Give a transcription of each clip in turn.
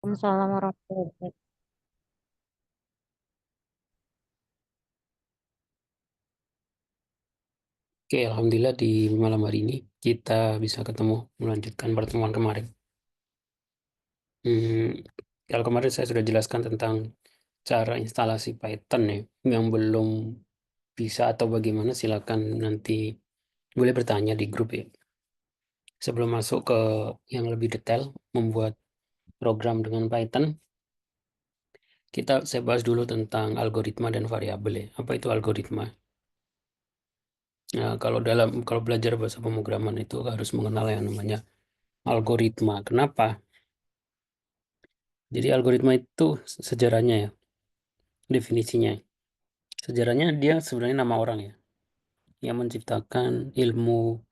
Waalaikumsalam warahmatullahi wabarakatuh. Oke, alhamdulillah di malam hari ini kita bisa ketemu melanjutkan pertemuan kemarin. Hmm, Kalau kemarin saya sudah jelaskan tentang cara instalasi Python ya, yang belum bisa atau bagaimana silakan nanti boleh bertanya di grup ya. Sebelum masuk ke yang lebih detail membuat program dengan Python, saya bahas dulu tentang algoritma dan variabel ya. Apa itu algoritma? Nah, kalau belajar bahasa pemrograman itu harus mengenal yang namanya algoritma. Kenapa? Jadi algoritma itu sejarahnya ya, definisinya. Sejarahnya dia sebenarnya nama orang ya, yang menciptakan ilmu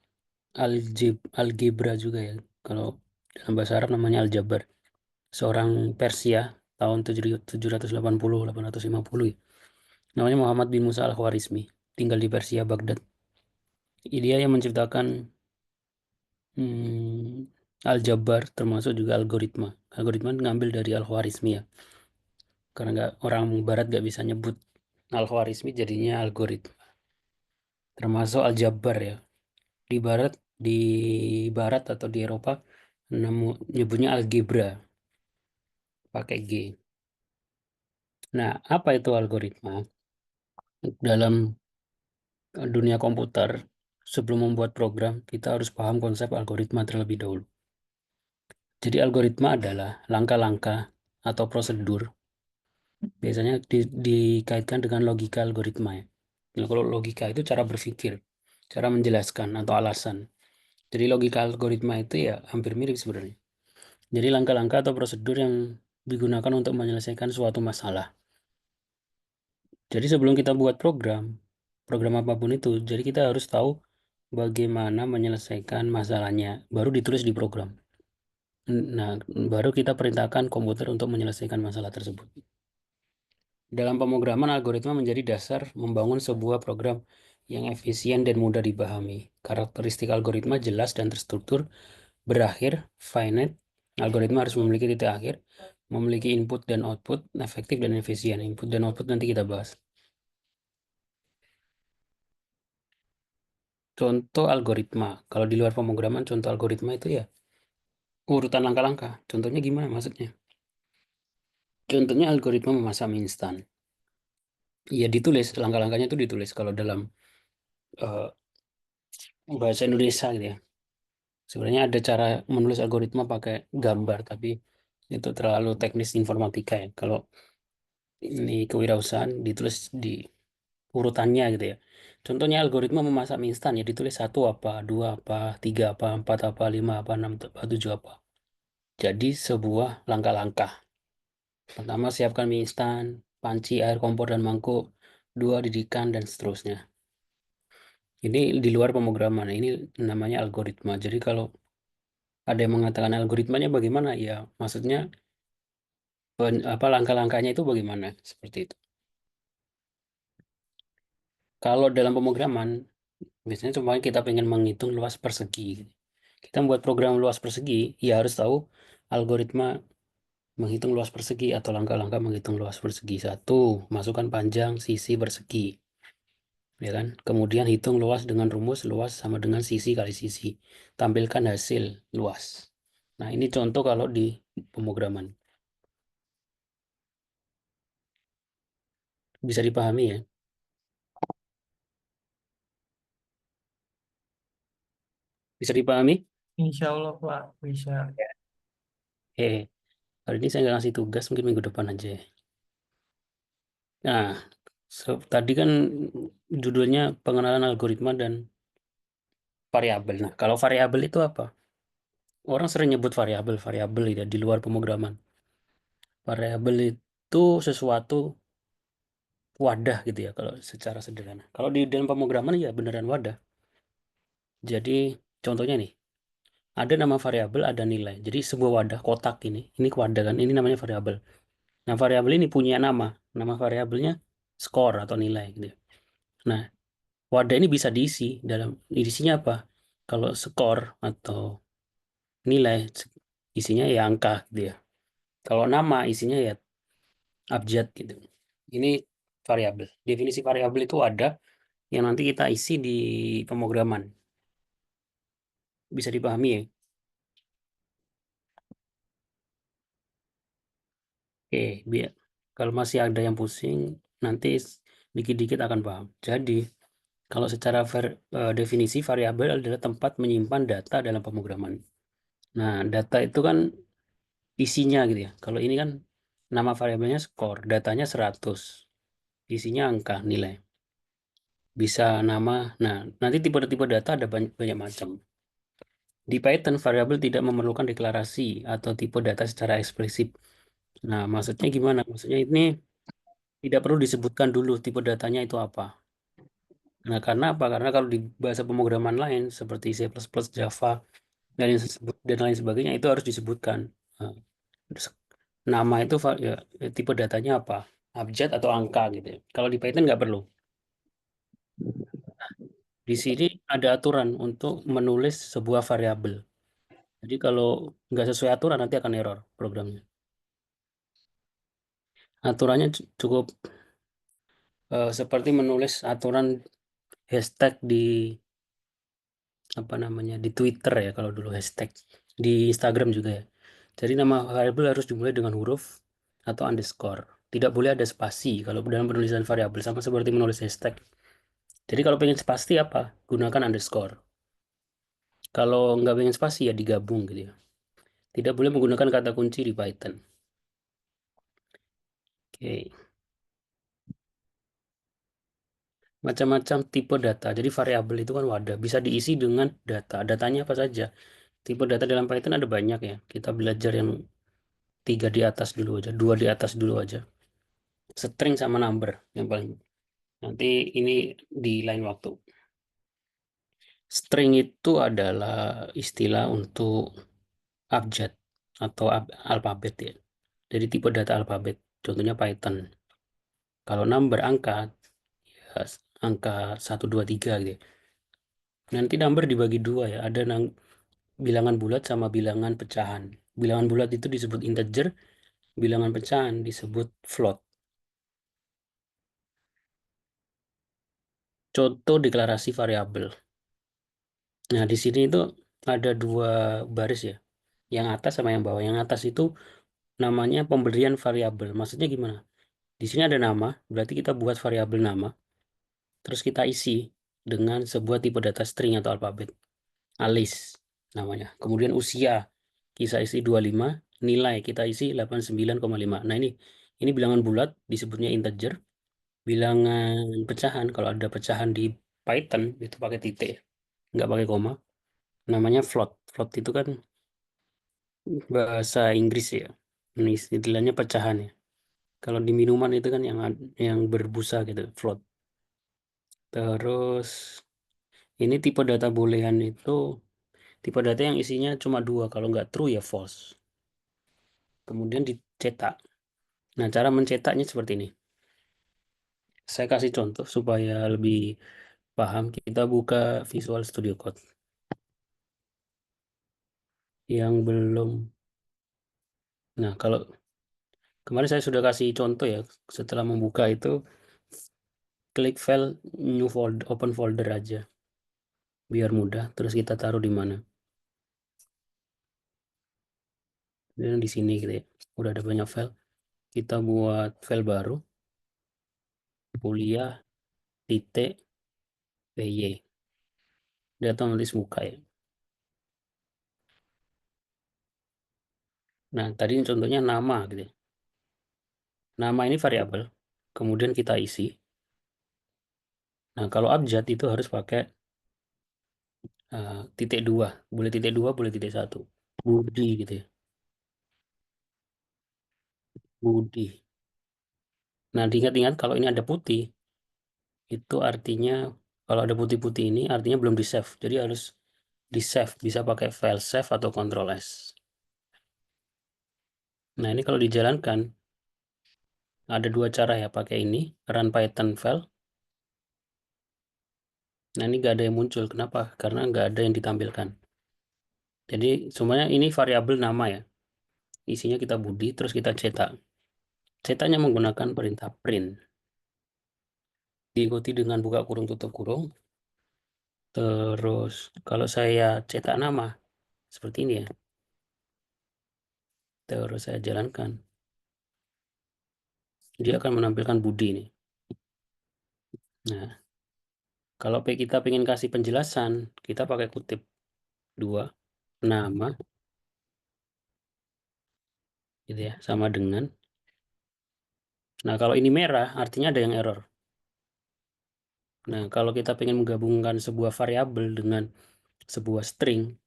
algebra juga ya. Kalau dalam bahasa Arab namanya aljabar. Seorang Persia tahun 780-850 ya. Namanya Muhammad bin Musa al-Khwarizmi, tinggal di Persia, Baghdad. Dia yang menciptakan aljabar termasuk juga algoritma. Algoritma ngambil dari al-Khwarizmi ya. Karena orang barat nggak bisa nyebut al-Khwarizmi jadinya algoritma. Termasuk aljabar ya. Di barat di barat atau di Eropa nyebutnya algebra pakai G. Nah, apa itu algoritma? Dalam dunia komputer, sebelum membuat program, kita harus paham konsep algoritma terlebih dahulu. Jadi algoritma adalah langkah-langkah atau prosedur, biasanya dikaitkan dengan logika algoritma ya. Nah, kalau logika itu cara berpikir, cara menjelaskan atau alasan. Jadi logika algoritma itu ya hampir mirip sebenarnya. Jadi langkah-langkah atau prosedur yang digunakan untuk menyelesaikan suatu masalah. Jadi sebelum kita buat program apapun itu, jadi kita harus tahu bagaimana menyelesaikan masalahnya, baru ditulis di program. Nah, baru kita perintahkan komputer untuk menyelesaikan masalah tersebut. Dalam pemrograman, algoritma menjadi dasar membangun sebuah program yang efisien dan mudah dipahami. Karakteristik algoritma jelas dan terstruktur, berakhir, finite. Algoritma harus memiliki titik akhir, memiliki input dan output, efektif dan efisien. Input dan output nanti kita bahas. Contoh algoritma. Kalau di luar pemrograman, contoh algoritma itu ya urutan langkah-langkah. Contohnya gimana maksudnya? Contohnya algoritma memasak mie instan. Ya ditulis, langkah-langkahnya itu ditulis. Kalau dalam eh, bahasa Indonesia gitu ya. Sebenarnya ada cara menulis algoritma pakai gambar, tapi itu terlalu teknis informatika ya. Kalau ini kewirausahaan ditulis di urutannya gitu ya. Contohnya algoritma memasak mie instan ya ditulis satu apa, dua apa, tiga apa, empat apa, lima apa, enam apa, tujuh apa. Jadi sebuah langkah-langkah. Pertama, siapkan mie instan, panci, air kompor, dan mangkuk. Dua, didihkan, dan seterusnya. Ini di luar pemrograman. Ini namanya algoritma. Jadi kalau ada yang mengatakan algoritmanya bagaimana, ya maksudnya apa langkah-langkahnya itu bagaimana? Seperti itu. Kalau dalam pemrograman, biasanya cuma kita pengen menghitung luas persegi. Kita membuat program luas persegi, ya harus tahu algoritma menghitung luas persegi atau langkah-langkah menghitung luas persegi. Satu, masukkan panjang sisi persegi. Ya kan? Kemudian hitung luas dengan rumus luas sama dengan sisi kali sisi. Tampilkan hasil luas. Nah, ini contoh kalau di pemrograman. Bisa dipahami ya? Bisa dipahami? Insya Allah Pak, bisa. Hari ini saya nggak ngasih tugas, mungkin minggu depan aja ya. Nah, tadi kan judulnya pengenalan algoritma dan variabel. Nah, kalau variabel itu apa? Orang sering nyebut variabel ya, di luar pemrograman. Variabel itu sesuatu wadah gitu ya kalau secara sederhana. Kalau di dalam pemrograman ya beneran wadah. Jadi contohnya nih, ada nama variabel, ada nilai. Jadi sebuah wadah kotak ini wadah kan, ini namanya variabel. Nah, variabel ini punya nama. Nama variabelnya skor atau nilai gitu ya. Nah, wadah ini bisa diisi isinya apa? Kalau skor atau nilai isinya ya angka gitu ya. Kalau nama isinya ya abjad gitu. Ini variabel. Definisi variabel itu ada yang nanti kita isi di pemrograman. Bisa dipahami ya? Oke, biar kalau masih ada yang pusing, nanti dikit-dikit akan paham. Jadi, kalau secara definisi variabel adalah tempat menyimpan data dalam pemrograman. Nah, data itu kan isinya gitu ya. Kalau ini kan nama variabelnya skor, datanya 100, isinya angka, nilai. Bisa nama, nah nanti tipe-tipe data ada banyak, banyak macam. Di Python, variabel tidak memerlukan deklarasi atau tipe data secara eksplisit. Nah, maksudnya gimana? Maksudnya ini tidak perlu disebutkan dulu tipe datanya itu apa. Nah, karena apa? Karena kalau di bahasa pemrograman lain seperti C++, Java, dan lain sebagainya itu harus disebutkan. Nah, terus nama itu ya, tipe datanya apa? Abjad atau angka gitu ya. Kalau di Python nggak perlu. Di sini ada aturan untuk menulis sebuah variabel. Jadi kalau nggak sesuai aturan nanti akan error programnya. Aturannya cukup seperti menulis aturan hashtag di apa namanya di Twitter ya kalau dulu hashtag di Instagram juga ya. Jadi nama variabel harus dimulai dengan huruf atau underscore. Tidak boleh ada spasi kalau dalam penulisan variabel sama seperti menulis hashtag. Jadi kalau pengen spasi apa? Gunakan underscore. Kalau nggak pengen spasi ya digabung gitu ya. Tidak boleh menggunakan kata kunci di Python. Oke. Macam-macam tipe data. Jadi variabel itu kan wadah, bisa diisi dengan data. Datanya apa saja? Tipe data dalam Python ada banyak ya. Kita belajar yang tiga di atas dulu aja, dua di atas dulu aja. String sama number yang paling. Nanti ini di lain waktu. String itu adalah istilah untuk abjad atau alfabet ya. Jadi tipe data alfabet. Contohnya Python. Kalau number angka, ya angka 1, 2, 3 gitu ya. Nanti number dibagi dua ya. Ada bilangan bulat sama bilangan pecahan. Bilangan bulat itu disebut integer, bilangan pecahan disebut float. Contoh deklarasi variabel. Nah, di sini itu ada dua baris ya. Yang atas sama yang bawah. Yang atas itu namanya pemberian variabel. Maksudnya gimana? Di sini ada nama, berarti kita buat variabel nama, terus kita isi dengan sebuah tipe data string atau alfabet. Alis namanya. Kemudian usia, kita isi 25, nilai kita isi 89,5. Nah, ini bilangan bulat disebutnya integer. Bilangan pecahan, kalau ada pecahan di Python itu pakai titik, nggak pakai koma. Namanya float. Float itu kan bahasa Inggris ya. Ini istilahnya pecahan ya. Kalau di minuman itu kan yang berbusa gitu, float. Terus ini tipe data boolean itu tipe data yang isinya cuma dua. Kalau nggak true ya false. Kemudian dicetak. Nah, cara mencetaknya seperti ini. Saya kasih contoh supaya lebih paham. Kita buka Visual Studio Code. Yang belum. Nah, kalau kemarin saya sudah kasih contoh ya. Setelah membuka itu, klik file, new folder, open folder aja. Biar mudah. Terus kita taruh di mana. Dan di sini gitu ya. Udah ada banyak file. Kita buat file baru. Kuliah, titik, PY. Dia tulis muka ya. Nah, tadi contohnya nama gitu ya. Nama ini variabel. Kemudian kita isi. Nah, kalau abjad itu harus pakai titik dua. Boleh titik dua, boleh titik satu. Budi gitu ya. Budi. Nah, diingat-ingat kalau ini ada putih, itu artinya kalau ada putih-putih ini artinya belum di save. Jadi harus di save. Bisa pakai file save atau Ctrl S. Nah, ini kalau dijalankan ada dua cara ya pakai ini. Run Python file. Nah, ini nggak ada yang muncul. Kenapa? Karena nggak ada yang ditampilkan. Jadi semuanya ini variabel nama ya. isinya kita budi, terus kita cetak. Cetaknya menggunakan perintah print. Diikuti dengan buka kurung tutup kurung. Terus kalau saya cetak nama seperti ini ya. Terus saya jalankan. Dia akan menampilkan budi ini. Nah, kalau kita ingin kasih penjelasan, kita pakai kutip dua nama, gitu ya, sama dengan. Nah, kalau ini merah, artinya ada yang error. Nah, kalau kita ingin menggabungkan sebuah variabel dengan sebuah string,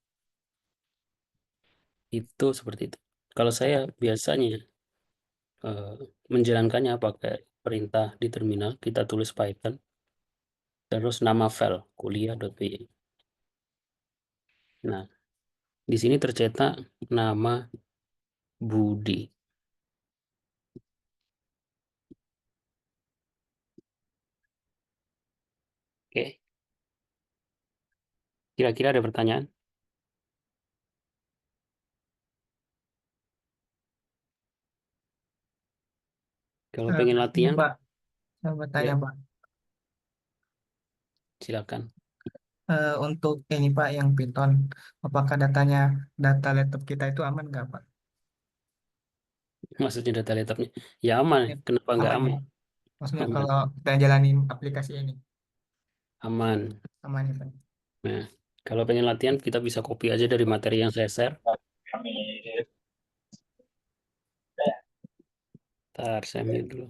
itu seperti itu. Kalau saya biasanya eh, menjalankannya pakai perintah di terminal, kita tulis Python, terus nama file kuliah.py. Nah, di sini tercetak nama Budi. Oke, kira-kira ada pertanyaan? Kalau pengen Ini latihan, Pak, saya mau tanya ya Pak. silakan. Untuk ini Pak yang Python, apakah data laptop kita itu aman nggak Pak? Maksudnya data laptopnya, ya aman. Ya, Kenapa nggak aman ya. aman? Maksudnya Aman, kalau kita jalanin aplikasi ini, aman. aman ya Pak? Nah, kalau pengen latihan, kita bisa copy aja dari materi yang saya share. Ntar saya mute dulu.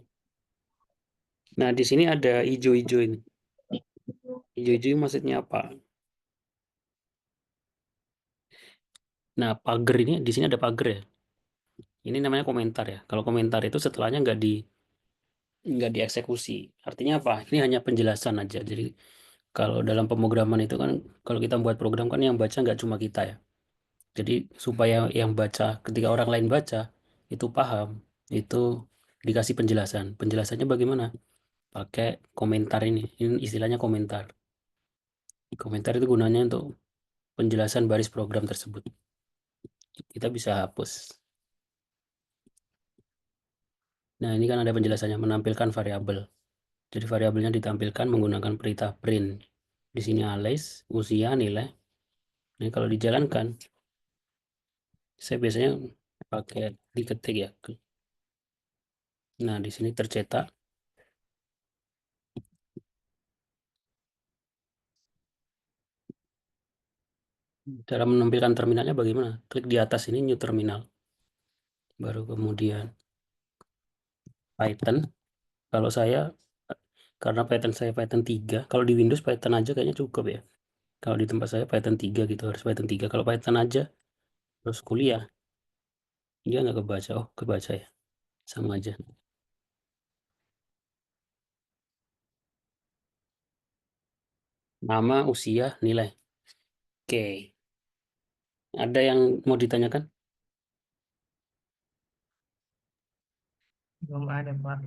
Nah, di sini ada hijau-hijau ini. Hijau-hijau ini maksudnya apa? Nah, pagar ini, di sini ada pagar ya. Ini namanya komentar ya. Kalau komentar itu setelahnya nggak dieksekusi. Artinya apa? Ini hanya penjelasan aja. Jadi kalau dalam pemrograman itu kan, kalau kita buat program kan yang baca nggak cuma kita ya. Jadi supaya yang baca, ketika orang lain baca, itu paham, itu dikasih penjelasan. Penjelasannya bagaimana? Pakai komentar ini. Ini istilahnya komentar. Komentar itu gunanya untuk penjelasan baris program tersebut. Kita bisa hapus. Nah, ini kan ada penjelasannya menampilkan variabel. Jadi variabelnya ditampilkan menggunakan perintah print. Di sini alis, usia, nilai. Ini kalau dijalankan, saya biasanya pakai diketik ya. Nah, di sini tercetak. Cara menampilkan terminalnya bagaimana? Klik di atas ini new terminal. Baru kemudian Python. Kalau saya karena Python saya Python 3, kalau di Windows Python aja kayaknya cukup ya. Kalau di tempat saya Python 3 gitu, harus Python 3. Kalau Python aja terus kuliah, dia nggak kebaca. Oh, kebaca ya. Sama aja. Nama, usia, nilai. Oke. Ada yang mau ditanyakan? Belum ada Pak.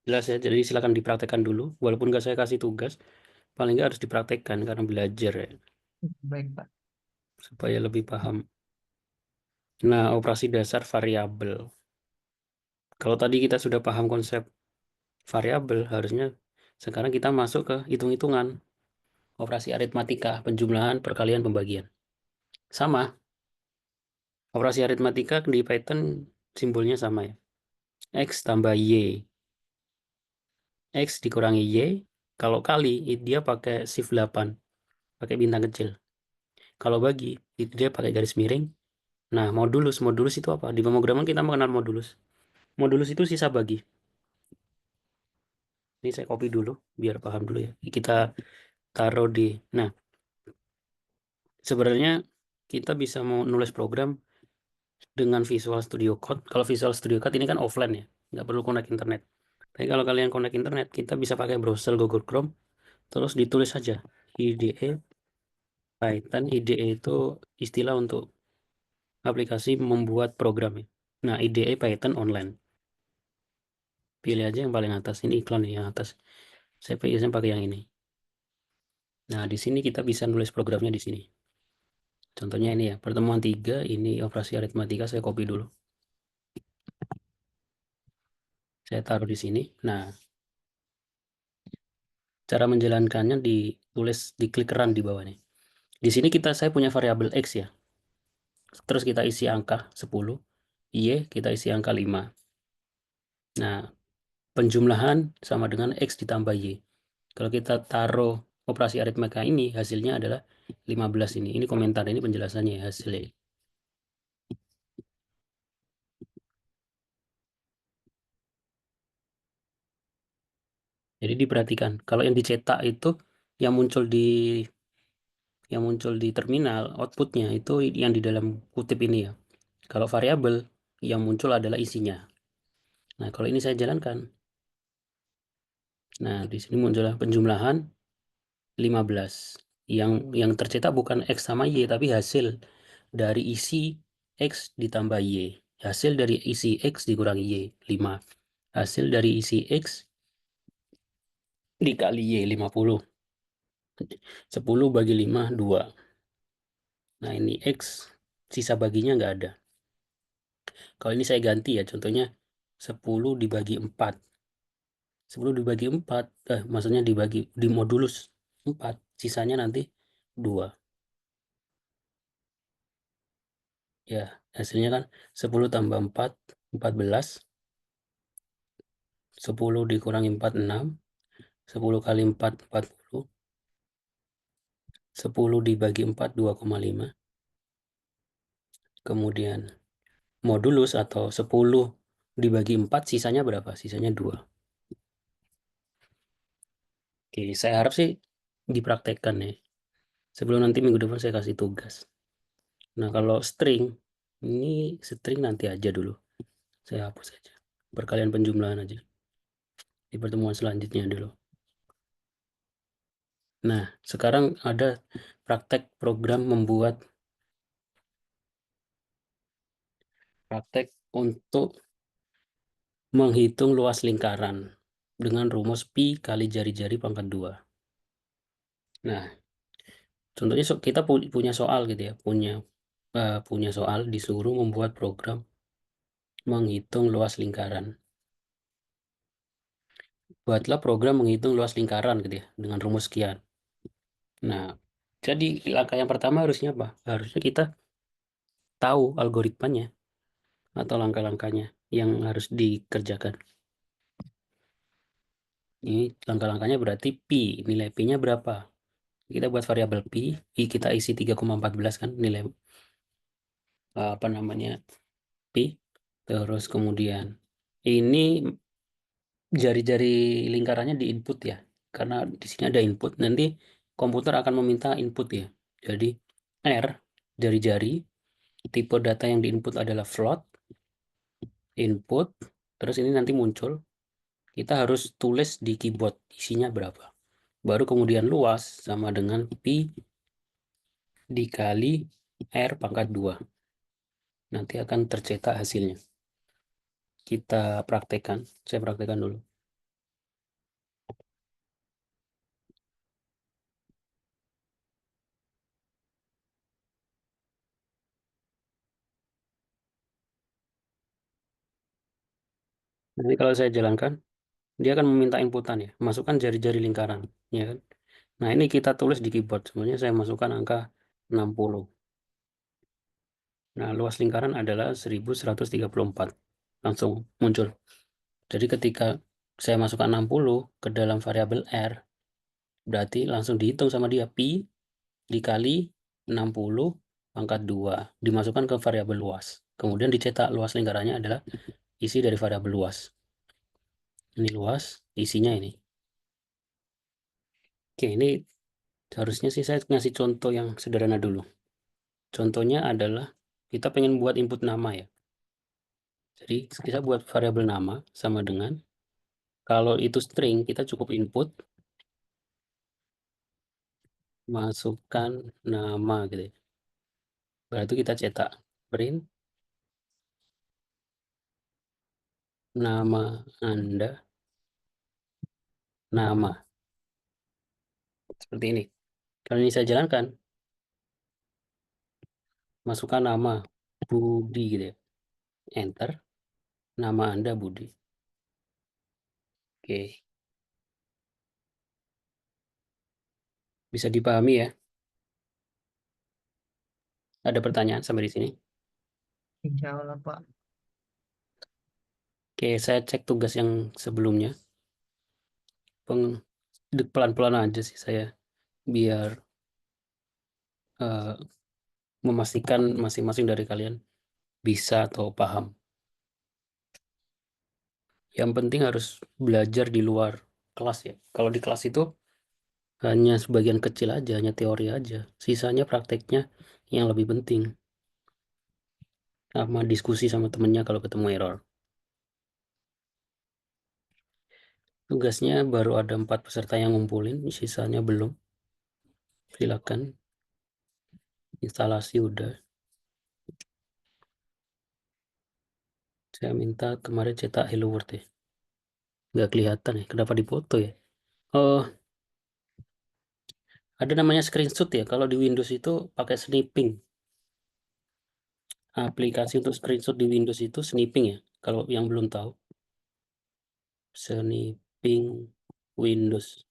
Jelas ya, jadi silakan dipraktekkan dulu. Walaupun nggak saya kasih tugas, paling nggak harus dipraktekkan karena belajar ya, Baik Pak. supaya lebih paham. Nah, operasi dasar variabel. Kalau tadi kita sudah paham konsep variabel, harusnya sekarang kita masuk ke hitung-hitungan, operasi aritmatika, penjumlahan, perkalian, pembagian. Sama, operasi aritmatika di Python simbolnya sama ya. X tambah Y. X dikurangi Y, kalau kali dia pakai shift 8, pakai bintang kecil. Kalau bagi, itu dia pakai garis miring. Nah, modulus. Modulus itu apa? Di pemrograman kita mengenal modulus. Modulus itu sisa bagi. Ini saya copy dulu, biar paham dulu ya. Kita taruh di... Nah, sebenarnya kita bisa mau nulis program dengan Visual Studio Code. Kalau Visual Studio Code ini kan offline ya, nggak perlu connect internet. Tapi kalau kalian connect internet, kita bisa pakai browser Google Chrome, terus ditulis saja IDE Python. IDE itu istilah untuk aplikasi membuat program ya. Nah, IDE Python online. Pilih aja yang paling atas. Ini iklan nih yang atas. Saya biasanya pakai yang ini. Nah, di sini kita bisa nulis programnya di sini. Contohnya ini ya, pertemuan 3, ini operasi aritmatika, saya copy dulu. Saya taruh di sini. Nah, cara menjalankannya ditulis, diklik run di bawah nih. Di sini saya punya variabel X ya. Terus kita isi angka 10, Y kita isi angka 5. Nah, penjumlahan sama dengan X ditambah Y. Kalau kita taruh operasi aritmatika ini, hasilnya adalah 15 ini. Ini komentar, ini penjelasannya ya, hasilnya. Jadi diperhatikan, kalau yang dicetak itu yang muncul di terminal outputnya itu yang di dalam kutip ini ya. Kalau variabel yang muncul adalah isinya. Nah, kalau ini saya jalankan. Nah, di sini muncul penjumlahan 15. Yang tercetak bukan X sama Y, tapi hasil dari isi X ditambah Y. Hasil dari isi X dikurangi Y, 5. Hasil dari isi X dikali Y, 50. 10 bagi 5, 2. Nah, ini X, sisa baginya nggak ada. Kalau ini saya ganti ya, contohnya 10 dibagi 4. 10 dibagi 4, maksudnya dibagi di modulus 4, sisanya nanti 2. Ya, hasilnya kan 10 tambah 4, 14. 10 dikurangi 4, 6. 10 kali 4, 40. 10 dibagi 4, 2,5. Kemudian modulus atau 10 dibagi 4, sisanya berapa? Sisanya 2. Oke, saya harap sih dipraktekkan ya. Sebelum nanti minggu depan saya kasih tugas. Nah, kalau string, ini string nanti aja dulu. Saya hapus aja. Perkalian penjumlahan aja. Di pertemuan selanjutnya dulu. Nah, sekarang ada praktek program membuat praktek untuk menghitung luas lingkaran dengan rumus pi kali jari-jari pangkat 2. Nah, contohnya kita punya soal gitu ya, punya soal disuruh membuat program menghitung luas lingkaran. Buatlah program menghitung luas lingkaran gitu ya, dengan rumus sekian. Nah, jadi langkah yang pertama harusnya apa? Harusnya kita tahu algoritmanya atau langkah-langkahnya yang harus dikerjakan. Ini langkah-langkahnya berarti pi, nilai pi-nya berapa? Kita buat variabel pi kita isi 3,14 kan nilai apa namanya pi. Terus kemudian ini jari-jari lingkarannya di input ya. Karena di sini ada input, nanti komputer akan meminta input ya. Jadi R jari-jari, tipe data yang diinput adalah float, input, terus ini nanti muncul, kita harus tulis di keyboard isinya berapa. Baru kemudian luas sama dengan pi dikali R pangkat 2. Nanti akan tercetak hasilnya. Kita praktekkan, saya praktekkan dulu. Nanti kalau saya jalankan, dia akan meminta inputan ya, masukkan jari-jari lingkaran, ya kan? Nah, ini kita tulis di keyboard, sebenarnya saya masukkan angka 60. Nah, luas lingkaran adalah 1134. Langsung muncul. Jadi ketika saya masukkan 60 ke dalam variabel R, berarti langsung dihitung sama dia, pi dikali 60 pangkat 2, dimasukkan ke variabel luas. Kemudian dicetak luas lingkarannya adalah isi dari variabel luas. Ini luas, isinya ini. Oke, ini harusnya sih saya ngasih contoh yang sederhana dulu. Contohnya adalah kita pengen buat input nama ya. Jadi kita buat variabel nama sama dengan kalau itu string kita cukup input masukkan nama gitu ya. Berarti kita cetak print nama Anda, nama, seperti ini. Kalau ini saya jalankan, masukkan nama Budi gitu ya. Enter, nama Anda Budi. Oke. Bisa dipahami ya? Ada pertanyaan sampai di sini? Insya Allah, Pak. Oke, saya cek tugas yang sebelumnya. Pelan-pelan aja sih saya, biar memastikan masing-masing dari kalian bisa atau paham. Yang penting harus belajar di luar kelas ya. Kalau di kelas itu hanya sebagian kecil aja, hanya teori aja. Sisanya prakteknya yang lebih penting. Sama diskusi sama temennya kalau ketemu error. Tugasnya baru ada 4 peserta yang ngumpulin, sisanya belum. Silakan. Instalasi udah. Saya minta kemarin cetak Hello World ya. Nggak kelihatan ya, kenapa dipoto ya? Oh, ada namanya screenshot ya. Kalau di Windows itu pakai snipping. Aplikasi untuk screenshot di Windows itu snipping ya. Kalau yang belum tahu, snipping Windows.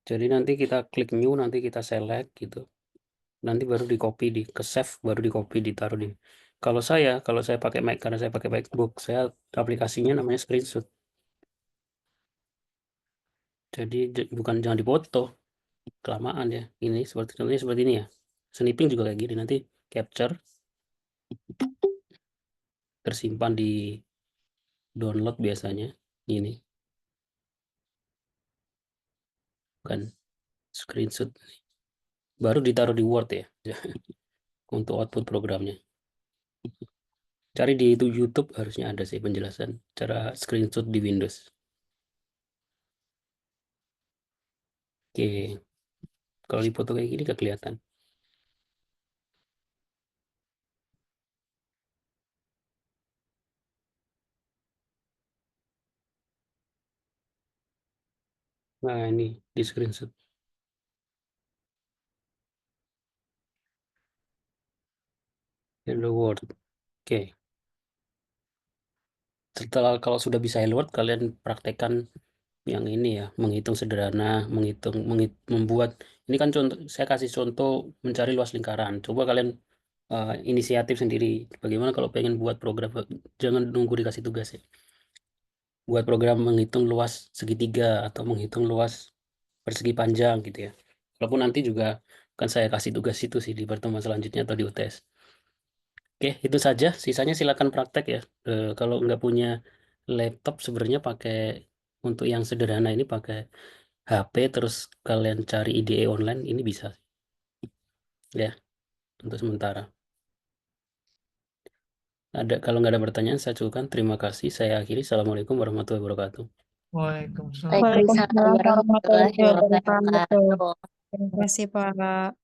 Jadi nanti kita klik new, nanti kita select gitu. Nanti baru di copy, di ke save, baru di copy, ditaruh di. Kalau saya pakai Mac, karena saya pakai MacBook, saya aplikasinya namanya screenshot. Jadi bukan, jangan dipoto, kelamaan ya. Ini seperti contohnya seperti ini ya. Snipping juga kayak gini, nanti capture, tersimpan di download biasanya. Ini bukan screenshot, baru ditaruh di Word ya untuk output programnya. Cari di itu YouTube, harusnya ada sih penjelasan cara screenshot di Windows. Oke, kalau di foto kayak gini gak kelihatan. Nah ini di screenshot. Hello World. Oke, setelah kalau sudah bisa Hello World, kalian praktekkan yang ini ya, menghitung sederhana, membuat. Ini kan contoh, saya kasih contoh mencari luas lingkaran. Coba kalian inisiatif sendiri. Bagaimana kalau pengen buat program, jangan nunggu dikasih tugas ya. Buat program menghitung luas segitiga atau menghitung luas persegi panjang gitu ya. Walaupun nanti juga kan saya kasih tugas itu sih di pertemuan selanjutnya atau di UTS. Oke, itu saja. Sisanya silakan praktek ya. Kalau nggak punya laptop, sebenarnya pakai untuk yang sederhana ini pakai HP, terus kalian cari IDE online, ini bisa ya untuk sementara. Ada, kalau nggak ada pertanyaan, saya cukupkan. Terima kasih. Saya akhiri. Assalamualaikum warahmatullahi wabarakatuh. Waalaikumsalam. Waalaikumsalam Waalaikumsalam warahmatullahi warahmatullahi wabarakatuh. wabarakatuh. Terima kasih, Pak.